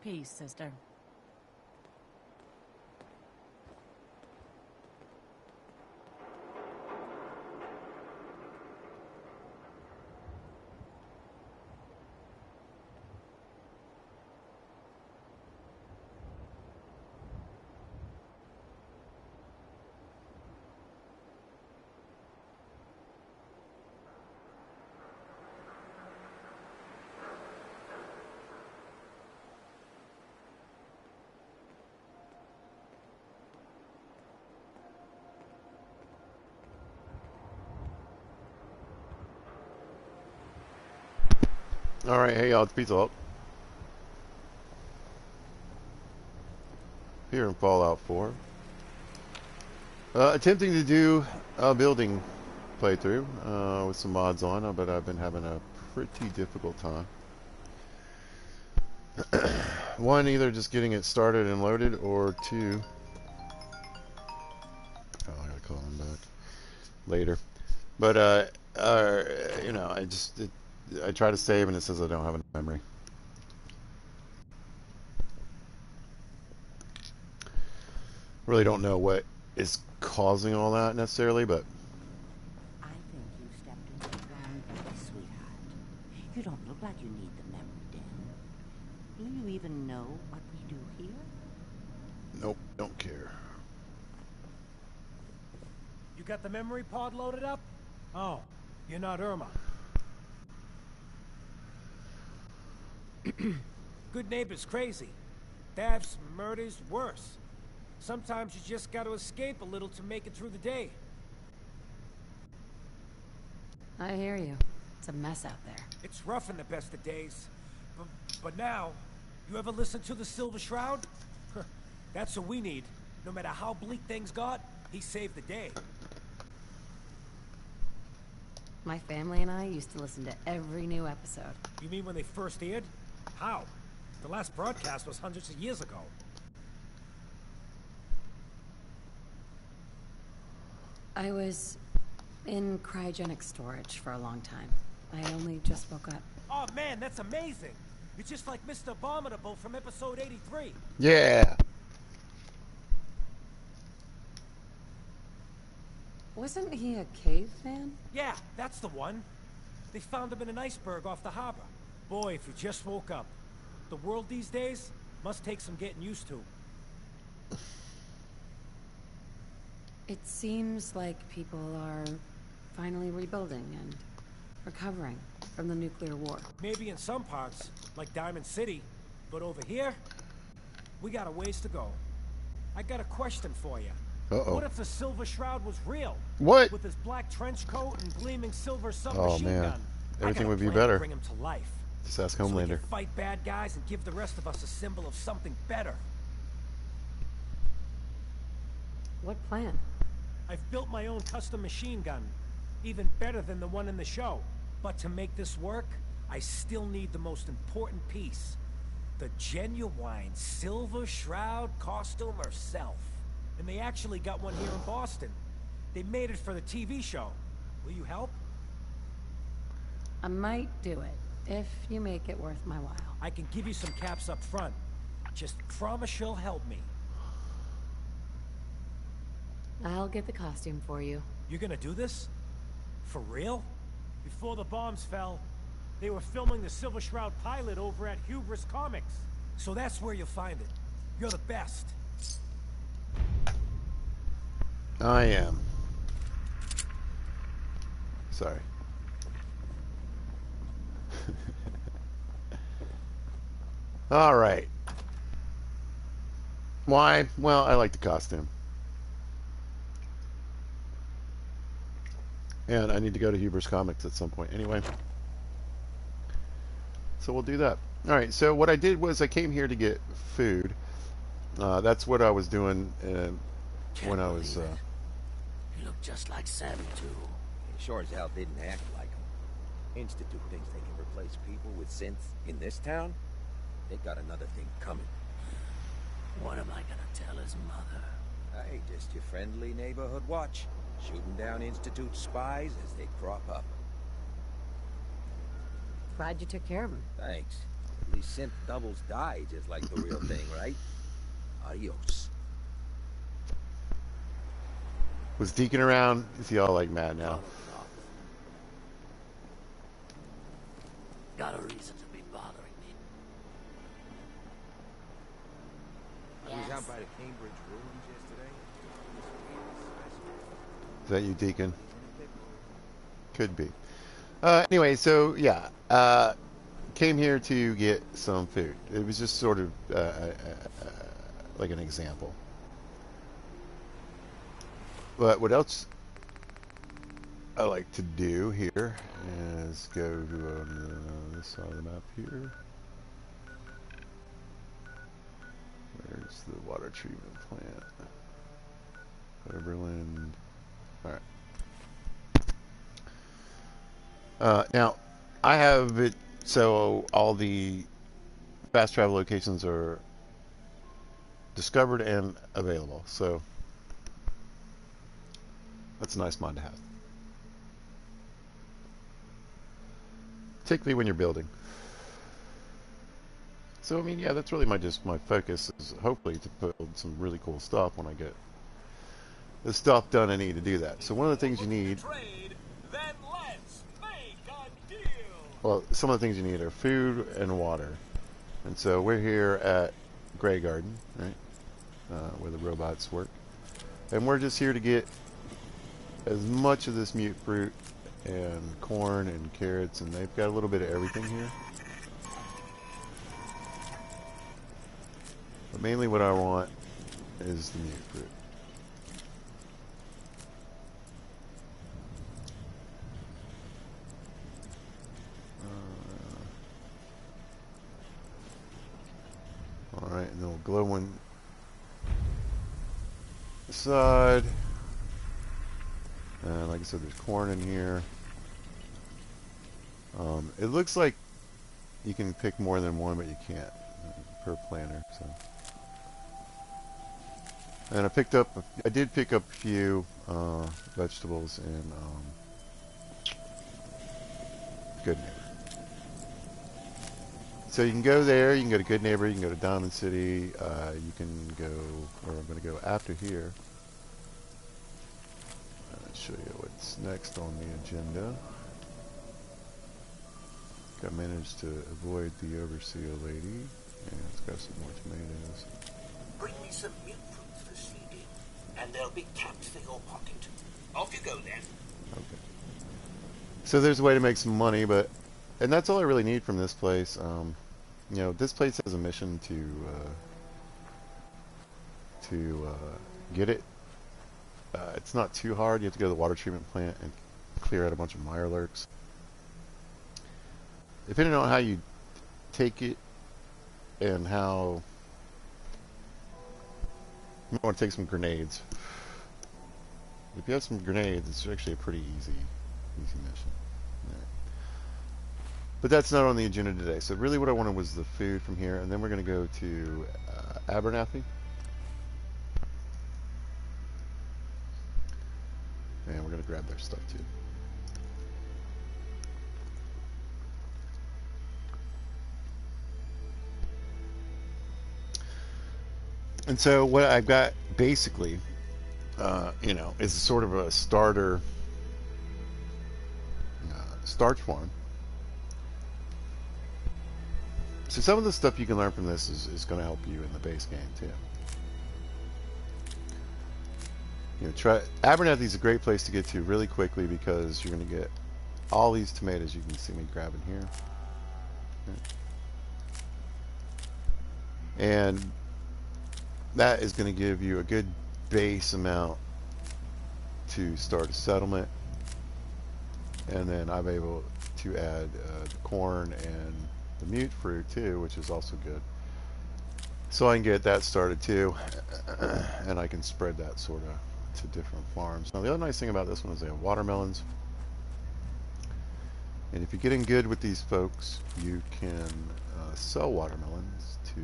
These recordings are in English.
Peace, sister. Alright, hey y'all, it's Pizza Hut. Here in Fallout 4. Attempting to do a building playthrough with some mods on, but I've been having a pretty difficult time. One, either just getting it started and loaded, or two... Oh, I gotta call him back later. But, you know, I try to save and it says I don't have enough memory. Really don't know what is causing all that necessarily, but I think you stepped into the wrong place, sweetheart. You don't look like you need the memory den. Do you even know what we do here? nope, don't care. You got the memory pod loaded up? Oh, you're not Irma. Good neighbor's crazy. Thefts, murders, worse. Sometimes you just gotta escape a little to make it through the day. I hear you. It's a mess out there. It's rough in the best of days. But now, you ever listen to the Silver Shroud? That's what we need. No matter how bleak things got, he saved the day. My family and I used to listen to every new episode. You mean when they first aired? How? The last broadcast was hundreds of years ago. I was in cryogenic storage for a long time. I only just woke up. Oh man, that's amazing! You're just like Mr. Abominable from episode 83. Yeah! Wasn't he a caveman? Yeah, that's the one. They found him in an iceberg off the harbor. Boy, if you just woke up. The world these days must take some getting used to. It seems like people are finally rebuilding and recovering from the nuclear war. Maybe in some parts, like Diamond City, but over here, we got a ways to go. I got a question for you. Uh-oh. What if the Silver Shroud was real? What? With his black trench coat and gleaming silver Oh submachine man, gun. everything would be To better. bring him to life. Just ask So we Homelander. can fight bad guys and give the rest of us a symbol of something better. What plan? I've built my own custom machine gun, even better than the one in the show. But to make this work, I still need the most important piece. The genuine Silver Shroud costume herself. And they actually got one here in Boston. They made it for the TV show. Will you help? I might do it, if you make it worth my while. I can give you some caps up front. Just promise you'll help me. I'll get the costume for you. You're gonna do this? For real? Before the bombs fell, they were filming the Silver Shroud pilot over at Hubris Comics. So that's where you'll find it. You're the best. I am. Sorry. All right. Why? Well, I like the costume. And I need to go to Hubris Comics at some point anyway. So we'll do that. All right, so what I did was I came here to get food. That's what I was doing when I was... You look just like Sam, too. He sure as hell didn't act like him. Institute thinks they can replace people with synths in this town? They got another thing coming. What am I gonna tell his mother? Hey, just your friendly neighborhood watch. Shooting down Institute spies as they crop up. Glad you took care of him. Thanks. At least synth doubles die just like the real thing, right? Adios. Was Deacon around? Is he all like mad now? Donald Knox. Got a reason to be bothering me. I was out by the Cambridge ruins yesterday. Is that you, Deacon? Could be. Anyway, so yeah, came here to get some food. It was just sort of like an example. But what else I like to do here is go to this side of the map here. Where's the water treatment plant? Overland. All right. Now, I have it so all the fast travel locations are discovered and available. So that's a nice mod to have. Particularly when you're building. So I mean, yeah, that's really my focus is hopefully to build some really cool stuff when I get the stuff done I need to do that. So one of the things you need, well, some of the things you need are food and water. And so we're here at Grey Garden, right, where the robots work, and we're just here to get as much of this mute fruit and corn and carrots, and they've got a little bit of everything here. But mainly what I want is the mute fruit. Alright, and then we'll glow one side. And like I said, there's corn in here. It looks like you can pick more than one, but you can't per planter. So, and I did pick up a few vegetables in Good Neighbor. So you can go there. You can go to Good Neighbor. You can go to Diamond City. You can go, or I'm going to go after here. I'll show you what's next on the agenda. I managed to avoid the overseer lady, and it's got some more tomatoes. Bring me some mute fruits for seeding, and there'll be caps for your pocket. Off you go then. Okay. So there's a way to make some money, and that's all I really need from this place. You know, this place has a mission to get it. It's not too hard. You have to go to the water treatment plant and clear out a bunch of mirelurks. Depending on how you take it and how you might want to take some grenades. If you have some grenades, it's actually a pretty easy mission. Right. But that's not on the agenda today. So really what I wanted was the food from here, and then we're going to go to Abernathy. And we're going to grab their stuff too. And so what I've got basically, you know, is sort of a starter starch farm. So some of the stuff you can learn from this is going to help you in the base game too. You know, Abernathy is a great place to get to really quickly because you're going to get all these tomatoes you can see me grabbing here. And that is going to give you a good base amount to start a settlement, and then I'm able to add the corn and the mute fruit too, which is also good. So I can get that started too, and I can spread that sort of to different farms. Now the other nice thing about this one is they have watermelons, and if you're getting good with these folks, you can sell watermelons to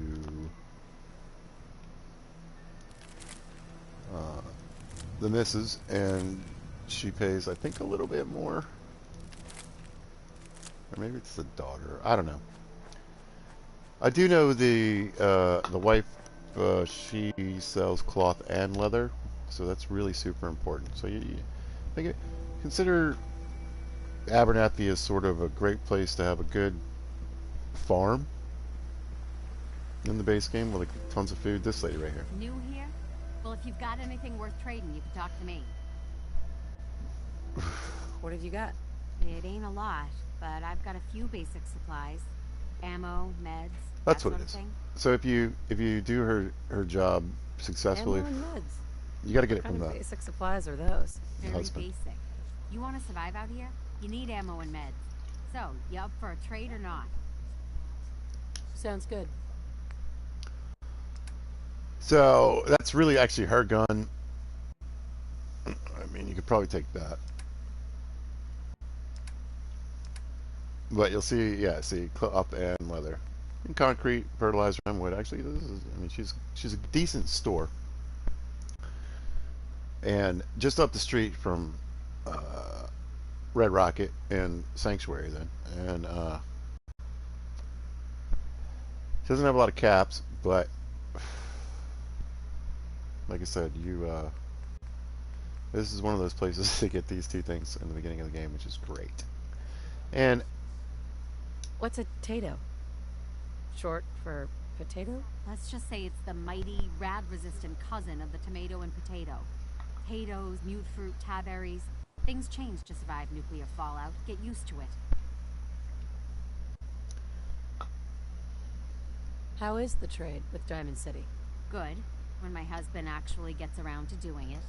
the missus, and she pays, I think, a little bit more, or maybe it's the daughter, I don't know. I do know the wife, she sells cloth and leather, so that's really super important. So you think consider Abernathy as sort of a great place to have a good farm in the base game with like tons of food. This lady right here. New here? Well, if you've got anything worth trading, you can talk to me. What have you got? It ain't a lot, but I've got a few basic supplies. Ammo, meds, That's that what sort it of is. thing. So if you do her job successfully, Ammo and meds. you got to get What it kind from of the basic supplies are those? Very husband. basic. You want to survive out here? You need ammo and meds. So, you up for a trade or not? Sounds good. So that's really actually her gun. I mean, you could probably take that. But you'll see, yeah, see, up and leather, and concrete, fertilizer, and wood. Actually, this is, I mean, she's a decent store, and just up the street from Red Rocket and Sanctuary. Then, and she doesn't have a lot of caps, but like I said, this is one of those places to get these two things in the beginning of the game, which is great. And What's a tato? Short for potato? Let's just say it's the mighty, rad-resistant cousin of the tomato and potato. Potatoes, mute fruit, taberries. Things change to survive nuclear fallout. Get used to it. How is the trade with Diamond City? Good, when my husband actually gets around to doing it.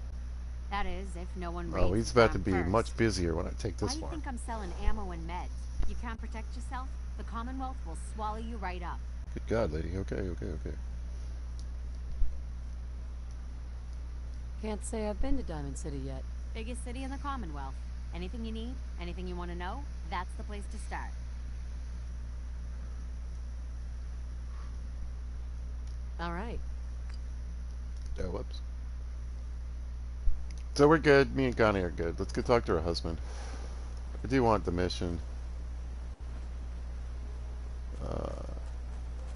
That is, if no one well, raids he's the about to farm be first. much busier when I take Why this do you farm. think I'm selling ammo and meds? You can't protect yourself? The Commonwealth will swallow you right up. Good God, lady. Okay. Can't say I've been to Diamond City yet. Biggest city in the Commonwealth. Anything you need, anything you want to know, that's the place to start. All right. Oh, whoops. So we're good. Me and Connie are good. Let's go talk to her husband. I do want the mission.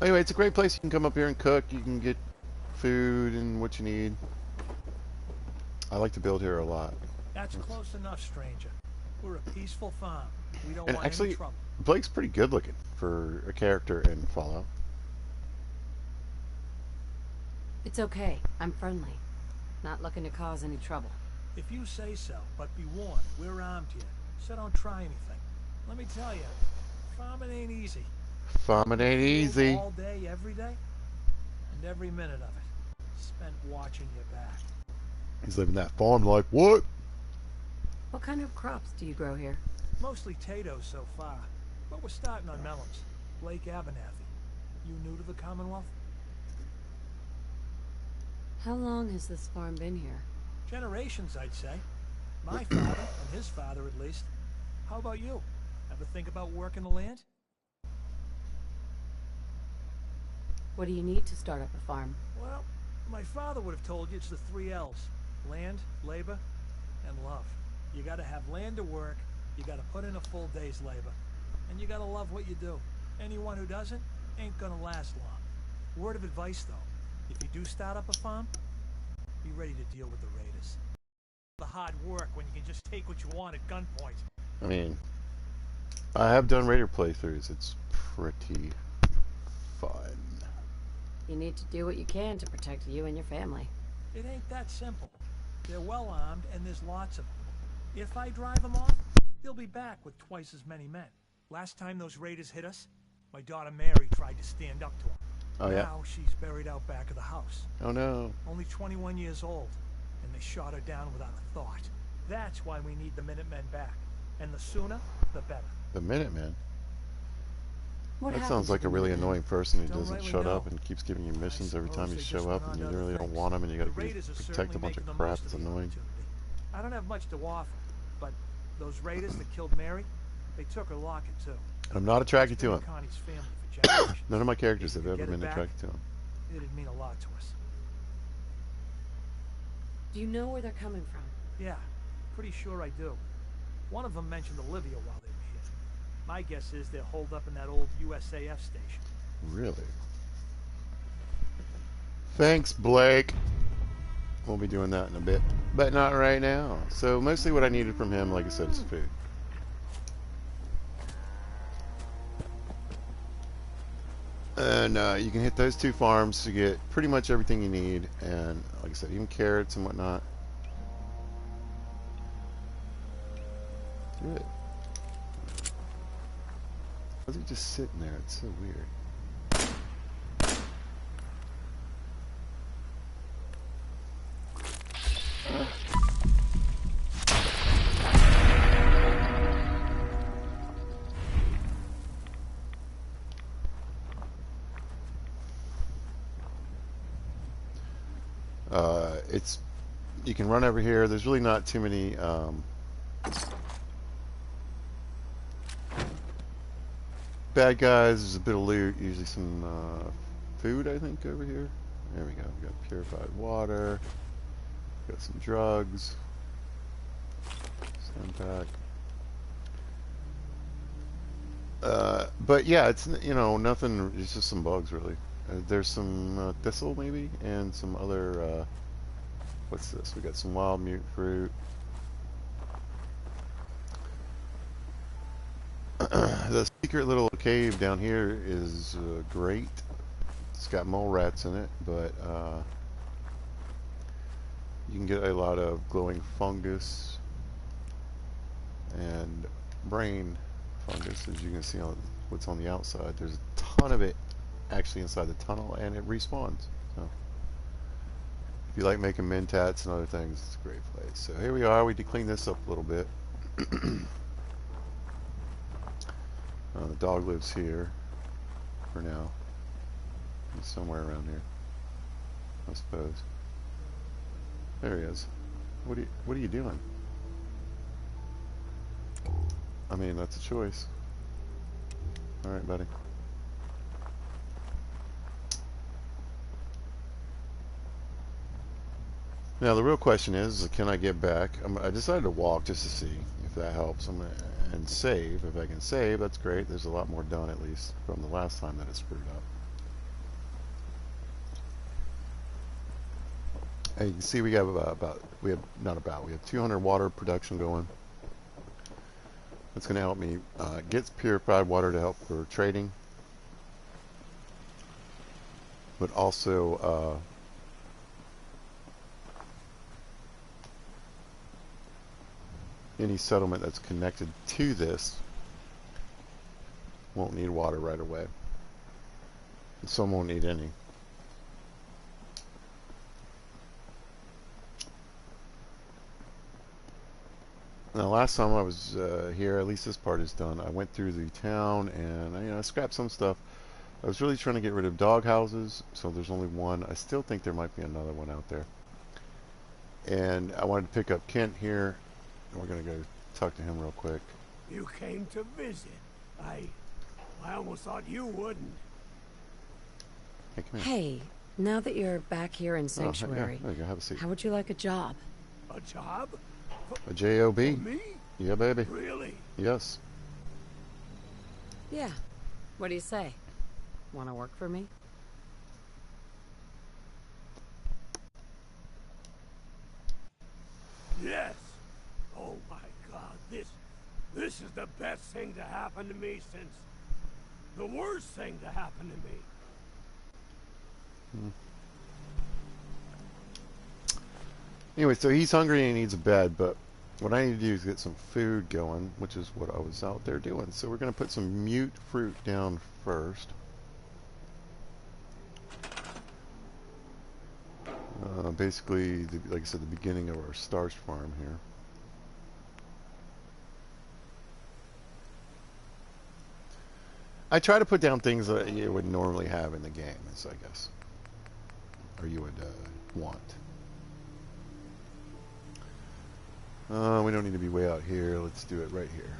Anyway, it's a great place. You can come up here and cook. You can get food and what you need. I like to build here a lot. That's close enough, stranger. We're a peaceful farm. We don't And want any actually, trouble. Blake's pretty good looking for a character in Fallout. It's okay. I'm friendly. Not looking to cause any trouble. If you say so, but be warned, we're armed here, so don't try anything. Let me tell you, farming ain't easy. Farming ain't easy. All day, every day, and every minute of it spent watching your back. He's living that farm life. What? What kind of crops do you grow here? Mostly potatoes so far, but we're starting on melons. Blake Abernathy. You new to the Commonwealth? How long has this farm been here? Generations, I'd say. My father, and his father at least. How about you? Ever think about working the land? What do you need to start up a farm? Well, my father would have told you it's the 3 L's. Land, labor, and love. You gotta have land to work, you gotta put in a full day's labor, and you gotta love what you do. Anyone who doesn't ain't gonna last long. Word of advice, though. If you do start up a farm, be ready to deal with the raiders. The hard work when you can just take what you want at gunpoint. I mean, I have done Raider playthroughs. It's pretty fun. You need to do what you can to protect you and your family. It ain't that simple. They're well armed, and there's lots of them. If I drive them off, they'll be back with twice as many men. Last time those raiders hit us, my daughter Mary tried to stand up to them. Oh, yeah? Now she's buried out back of the house. Oh, no. Only 21 years old, and they shot her down without a thought. That's why we need the Minutemen back. And the sooner, the better. The Minutemen? What That happened sounds to like the a really Minutemen? annoying person who Don't doesn't rightly shut know. up and keeps giving you missions every time you Suppose they show just up, went and you on to really other don't things. want them, and you gotta The raiders are protect certainly a bunch of making the crap. most It's of the annoying. opportunity. I don't have much to offer, but those raiders that killed Mary, they took her locket too. And I'm not attracted to Been him. in Connie's family for generations. None of my characters If have we ever get it been back, attracted to him. It'd mean a lot to us. Do you know where they're coming from? Yeah, pretty sure I do. One of them mentioned Olivia while they were here. My guess is they're holed up in that old USAF station. Really? Thanks, Blake. We'll be doing that in a bit, but not right now. So mostly what I needed from him, like I said, is food. And you can hit those 2 farms to get pretty much everything you need, and like I said, even carrots and whatnot. Good. Why is he just sitting there? It's so weird. It's you can run over here. There's really not too many bad guys. There's a bit of loot, usually some food, I think, over here. There we go. We got purified water. Got some drugs. Sandpack. But yeah, it's, you know, nothing. It's just some bugs, really. There's some thistle, maybe, and some other. What's this? We got some wild mute fruit. The secret little cave down here is great. It's got mole rats in it, but you can get a lot of glowing fungus and brain fungus, as you can see on what's on the outside. There's a ton of it actually inside the tunnel, and it respawns. So if you like making mentats and other things, it's a great place. So here we are. We did clean this up a little bit. The dog lives here for now. He's somewhere around here, I suppose. There he is. What are you doing? I mean, that's a choice. All right, buddy. Now the real question is, can I get back? I decided to walk just to see if that helps. And save. If I can save, that's great. There's a lot more done, at least from the last time that it screwed up. And you can see we have we have 200 water production going. That's going to help me get purified water to help for trading, but also any settlement that's connected to this won't need water right away. And some won't need any. Now, last time I was here, at least this part is done, I went through the town and I scrapped some stuff. I was really trying to get rid of dog houses, so there's only one. I still think there might be another one out there. And I wanted to pick up Kent here, and we're going to go talk to him real quick. You came to visit. I almost thought you wouldn't. Hey, come here. Hey, now that you're back here in Sanctuary, there you go, have a seat. how would you like a job? A job? A job? Me? Yeah, baby. Really? Yes. Yeah. What do you say? Want to work for me? Yes. Oh my God, this is the best thing to happen to me since the worst thing to happen to me. Anyway, so he's hungry and he needs a bed, but what I need to do is get some food going, which is what I was out there doing. So we're going to put some mute fruit down first. Basically, like I said, the beginning of our starch farm here. I try to put down things that you would normally have in the game, I guess, or you would want. We don't need to be way out here. Let's do it right here.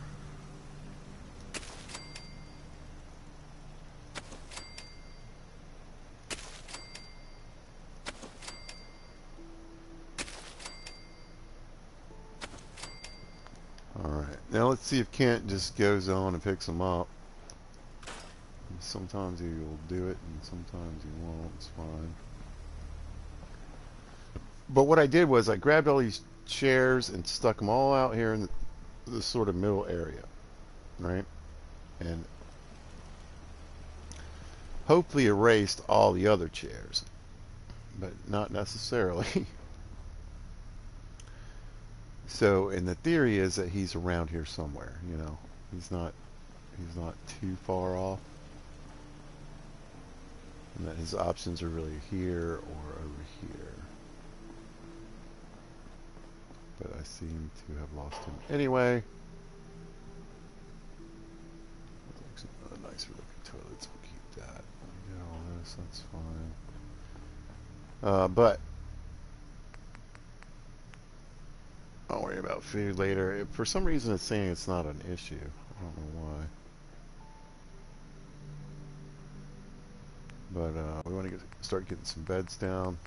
Alright, now let's see if Kent just goes on and picks them up. Sometimes he will do it, and sometimes he won't. It's fine. But what I did was I grabbed all these chairs and stuck them all out here in the sort of middle area, right? And hopefully erased all the other chairs, but not necessarily. So, and the theory is that he's around here somewhere. You know, he's not too far off, and that his options are really here or over here. But I seem to have lost him anyway. That's actually a nicer looking toilet, so we'll keep that. Get all this, that's fine. But I'll worry about food later. For some reason it's saying it's not an issue. I don't know why. But we want to start getting some beds down.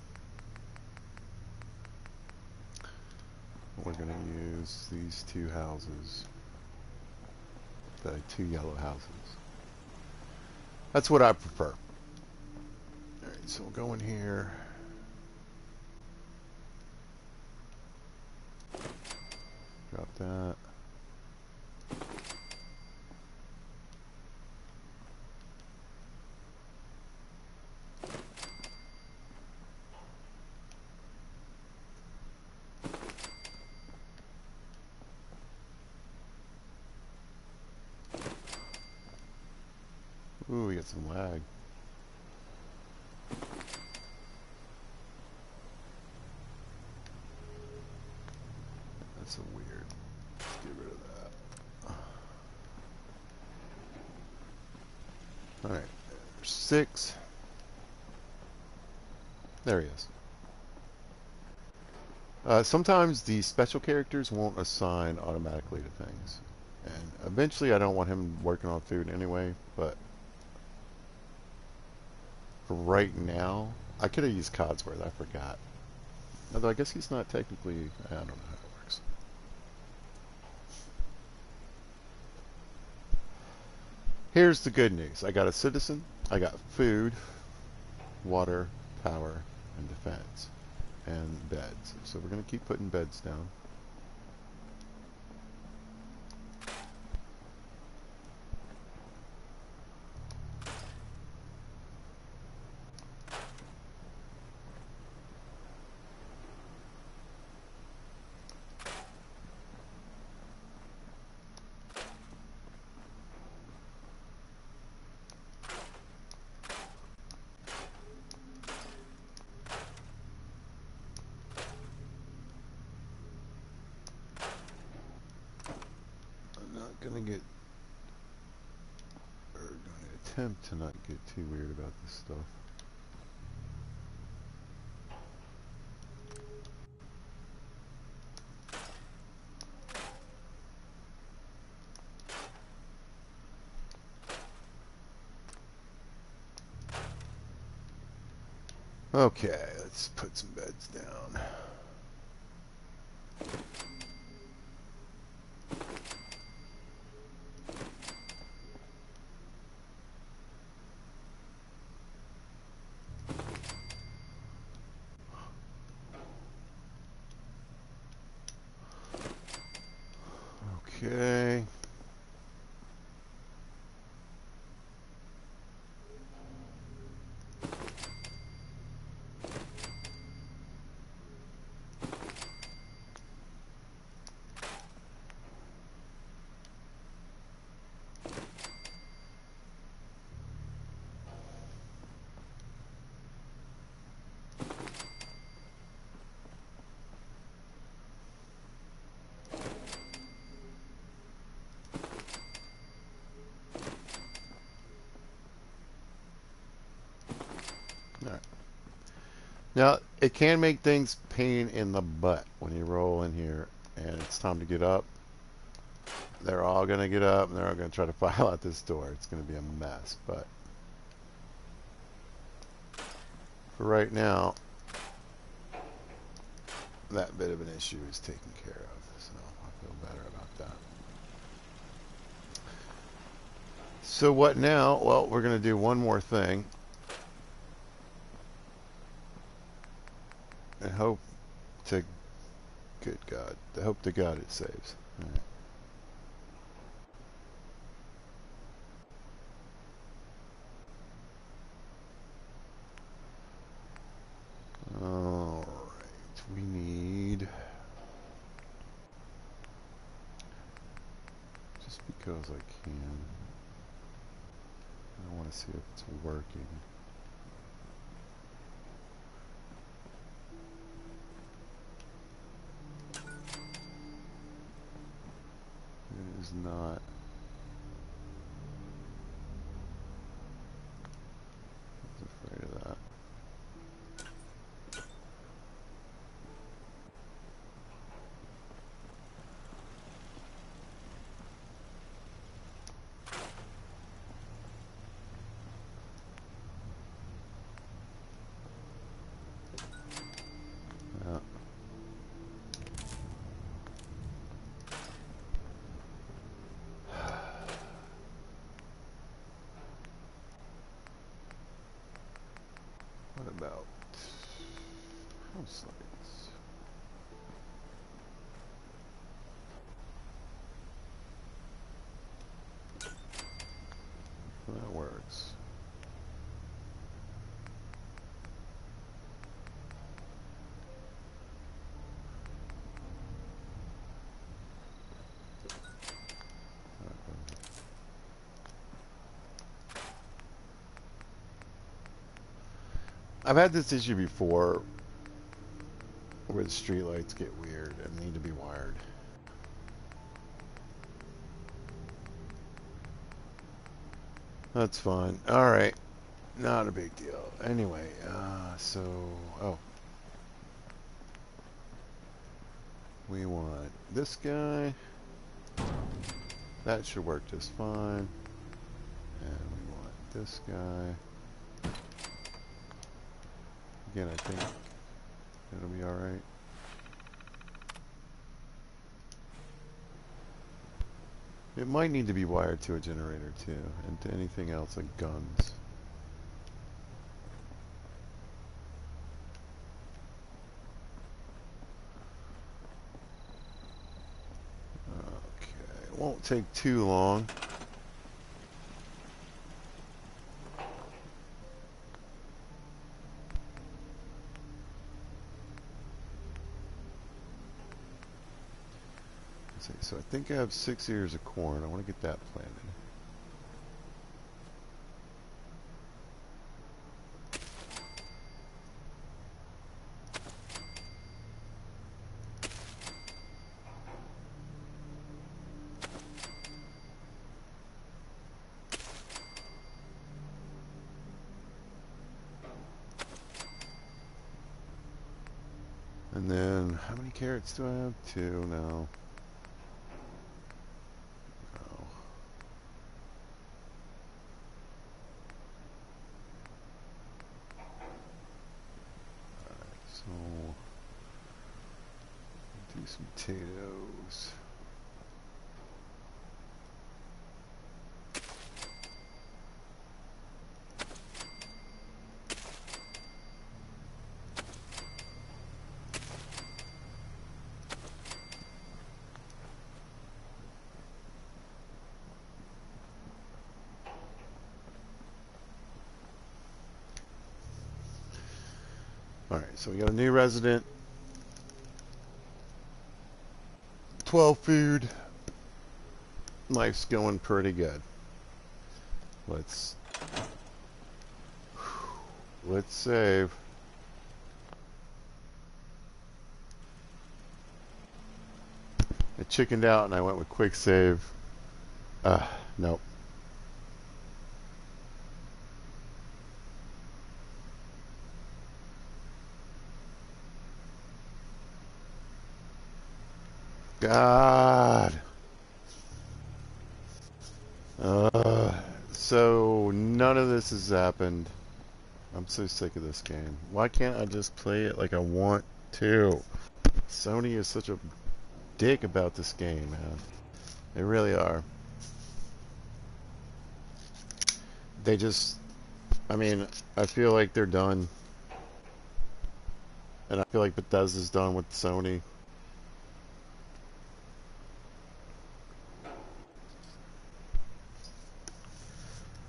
We're going to use these two houses. The two yellow houses. That's what I prefer. Alright, so we'll go in here. Drop that. Ooh, we got some lag. That's a weird. Let's get rid of that. Alright, there's 6. There he is. Sometimes the special characters won't assign automatically to things. And eventually I don't want him working on food anyway, but for right now, I could have used Codsworth, I forgot. Although I guess he's not technically, I don't know how it works. Here's the good news. I got a citizen, I got food, water, power, and defense, and beds. So we're going to keep putting beds down. Attempt to not get too weird about this stuff. Okay, let's put some beds down. Okay. Alright. Now, it can make things pain in the butt when you roll in here and it's time to get up. They're all going to get up and they're all going to try to file out this door. It's going to be a mess, but for right now, that bit of an issue is taken care of, so I feel better about that. So what now? Well, we're going to do one more thing. And hope to, good God, I hope to God it saves. All right, we need, just because I can, I want to see if it's working. It is not. I was afraid of that. Yeah. What about house lights? That works. I've had this issue before where the streetlights get weird and need to be wired. That's fine. Alright. Not a big deal. Anyway, oh. We want this guy. That should work just fine. And we want this guy. Again, I think it'll be alright. It might need to be wired to a generator too, and to anything else like guns. Okay, it won't take too long. Let's see, so I think I have 6 ears of corn. I want to get that planted. And then, how many carrots do I have? 2 now. Oh. Alright, so do some potatoes. Alright, so we got a new resident. 12 food. Life's going pretty good. Let's save. I chickened out and I went with quick save. Nope. God. So none of this has happened. I'm so sick of this game. Why can't I just play it like I want to? Sony is such a dick about this game, man. They really are. they just, I mean, I feel like they're done. And I feel like Bethesda's done with Sony.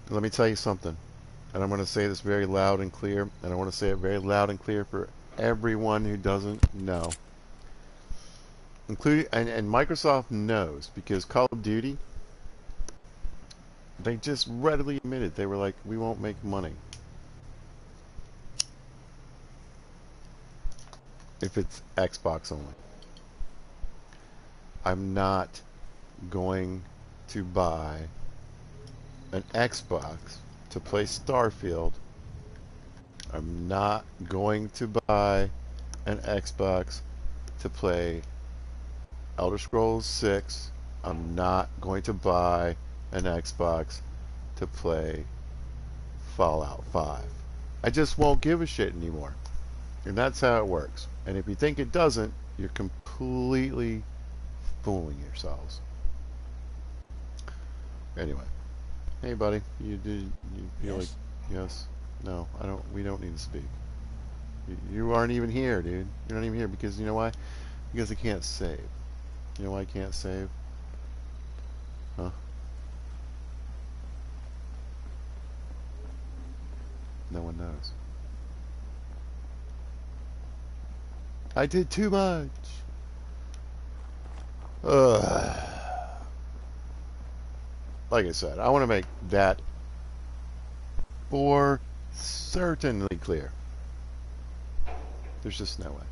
Let me tell you something. And I'm going to say this very loud and clear. And I want to say it very loud and clear for everyone who doesn't know. Including, and Microsoft knows, because Call of Duty, they just readily admitted, they were like, we won't make money if it's Xbox only. I'm not going to buy an Xbox to play Starfield. I'm not going to buy an Xbox to play Elder Scrolls 6. I'm not going to buy an Xbox to play Fallout 5. I just won't give a shit anymore. And that's how it works. And if you think it doesn't, you're completely fooling yourselves. Anyway. Hey buddy, you feel Yes? like yes? No, I don't. We don't need to speak. You aren't even here, dude. You're not even here because you know why? Because I can't save. You know why I can't save? Huh? No one knows. I did too much. Ugh. Like I said, I want to make that for certainly clear. There's just no way.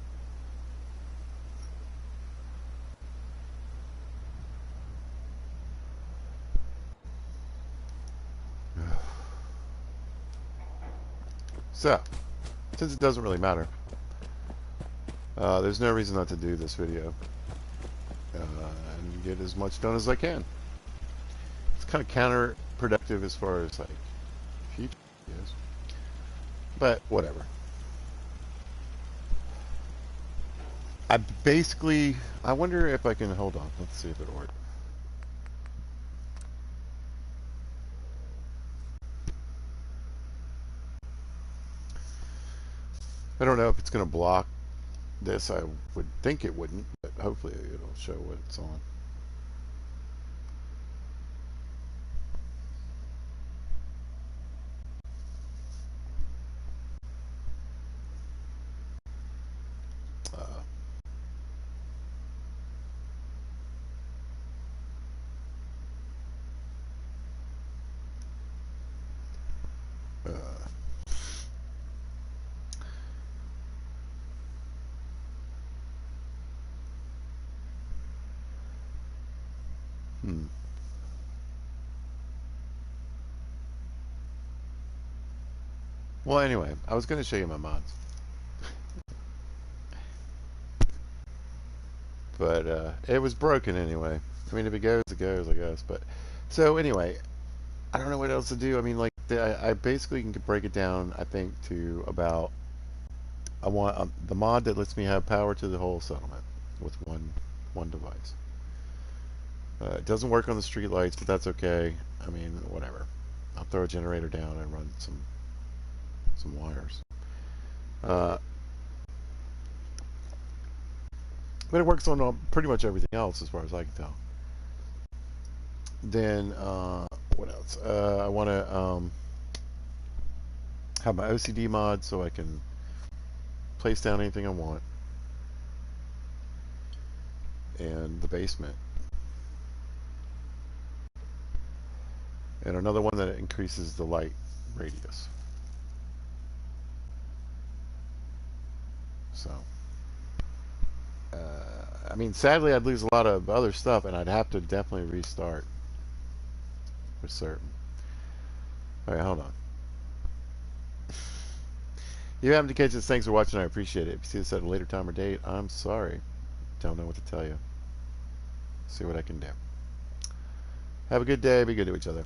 So, since it doesn't really matter, there's no reason not to do this video and get as much done as I can. It's kind of counterproductive as far as like future videos, but whatever. I wonder if I can hold on. Let's see if it works. I don't know if it's going to block this. I would think it wouldn't, but hopefully it'll show what it's on. Uh, hmm. Well, anyway, I was going to show you my mods. But it was broken anyway. I mean, if it goes, it goes, I guess. But so anyway, I don't know what else to do. I mean, like I basically can break it down. I think to about I want the mod that lets me have power to the whole settlement with one device. It doesn't work on the street lights, but that's okay. I mean, whatever. I'll throw a generator down and run some wires. But it works on pretty much everything else as far as I can tell. Then what else? I want to have my OCD mod so I can place down anything I want. And the basement. And another one that increases the light radius. So, I mean, sadly, I'd lose a lot of other stuff, and I'd have to definitely restart for certain. All right, hold on. You happen to catch this. Thanks for watching. I appreciate it. If you see this at a later time or date, I'm sorry. Don't know what to tell you. See what I can do. Have a good day. Be good to each other.